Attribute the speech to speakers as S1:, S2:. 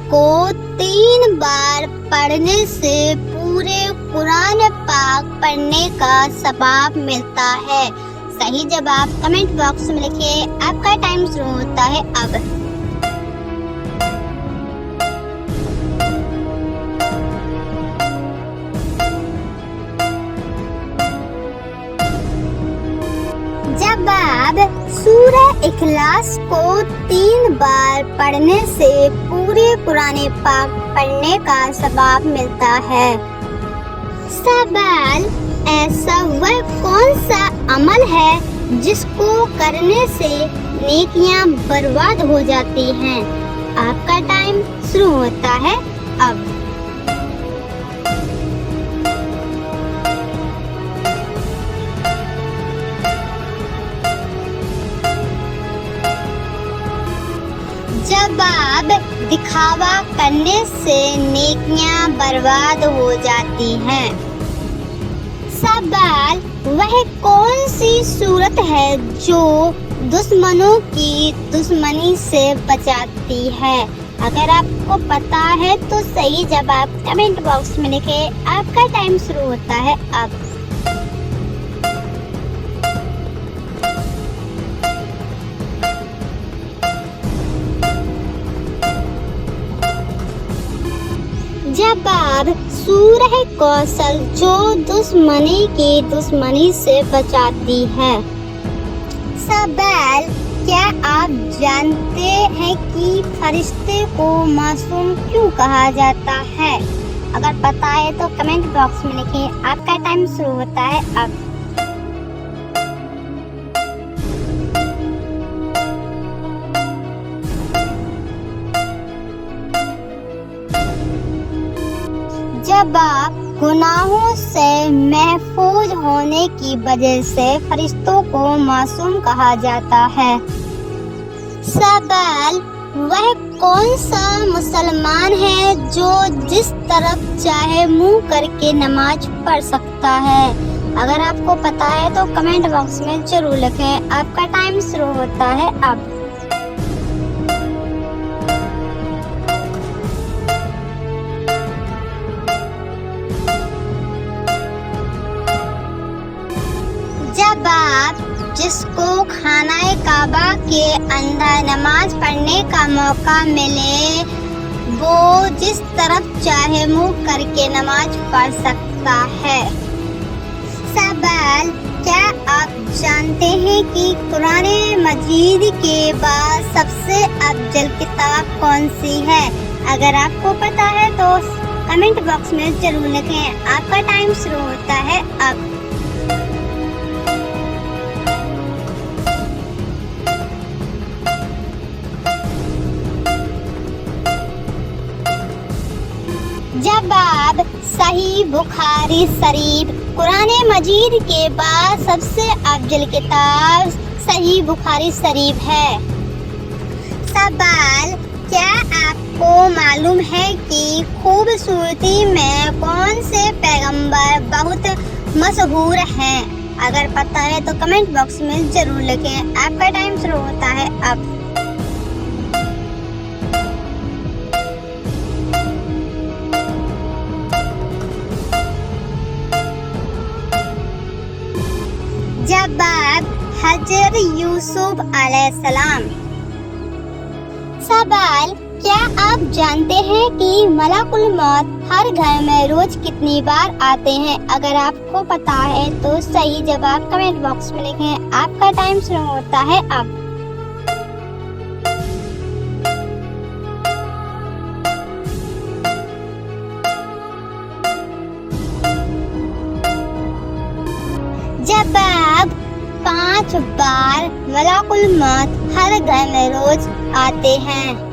S1: को 3 बार पढ़ने से पूरे कुरान पाक पढ़ने का सवाब मिलता है। सही जवाब कमेंट बॉक्स में लिखिए। आपका टाइम शुरू होता है अब। जवाब सूरह इखलास को 3 बार पढ़ने से पूरे कुरान पाक पढ़ने का सवाब मिलता है। सवाल, ऐसा वह कौन सा अमल है जिसको करने से नेकियां बर्बाद हो जाती हैं? आपका टाइम शुरू होता है अब। जवाब, दिखावा करने से नेकियां बर्बाद हो जाती हैं। सवाल, वह कौन सी सूरत है जो दुश्मनों की दुश्मनी से बचाती है? अगर आपको पता है तो सही जवाब कमेंट बॉक्स में लिखें। आपका टाइम शुरू होता है अब। जवाब, सूरह कौसर जो दुश्मनी की दुश्मनी से बचाती है। सवाल, क्या आप जानते हैं कि फरिश्ते को मासूम क्यों कहा जाता है? अगर पता है तो कमेंट बॉक्स में लिखें। आपका टाइम शुरू होता है अब। जवाब, गुनाहों से महफूज होने की वजह से फरिश्तों को मासूम कहा जाता है। सवाल, वह कौन सा मुसलमान है जो जिस तरफ चाहे मुंह करके नमाज पढ़ सकता है? अगर आपको पता है तो कमेंट बॉक्स में जरूर लिखें। आपका टाइम शुरू होता है अब। जवाब, जिसको खानाए काबा के अंदर नमाज पढ़ने का मौका मिले वो जिस तरफ चाहे मुंह करके नमाज पढ़ सकता है। सवाल, क्या आप जानते हैं कि कुरान मजीद के बाद सबसे अफजल किताब कौन सी है? अगर आपको पता है तो कमेंट बॉक्स में जरूर लिखें। आपका टाइम शुरू होता है अब। जवाब, सही बुखारी शरीफ कुरान मजीद के बाद सबसे अफजल किताब सही बुखारी शरीफ है। सवाल, क्या आपको मालूम है कि खूबसूरती में कौन से पैगंबर बहुत मशहूर हैं? अगर पता है तो कमेंट बॉक्स में जरूर लिखें। आपका टाइम शुरू होता है अब। जवाब, हजरत यूसुफ अलैहिस्सलाम। सवाल, क्या आप जानते हैं कि मलकुल मौत हर घर में रोज कितनी बार आते हैं? अगर आपको पता है तो सही जवाब कमेंट बॉक्स में लिखें। आपका टाइम शुरू होता है अब। जवाब, 5 बार मलकुल मौत हर घर में रोज आते हैं।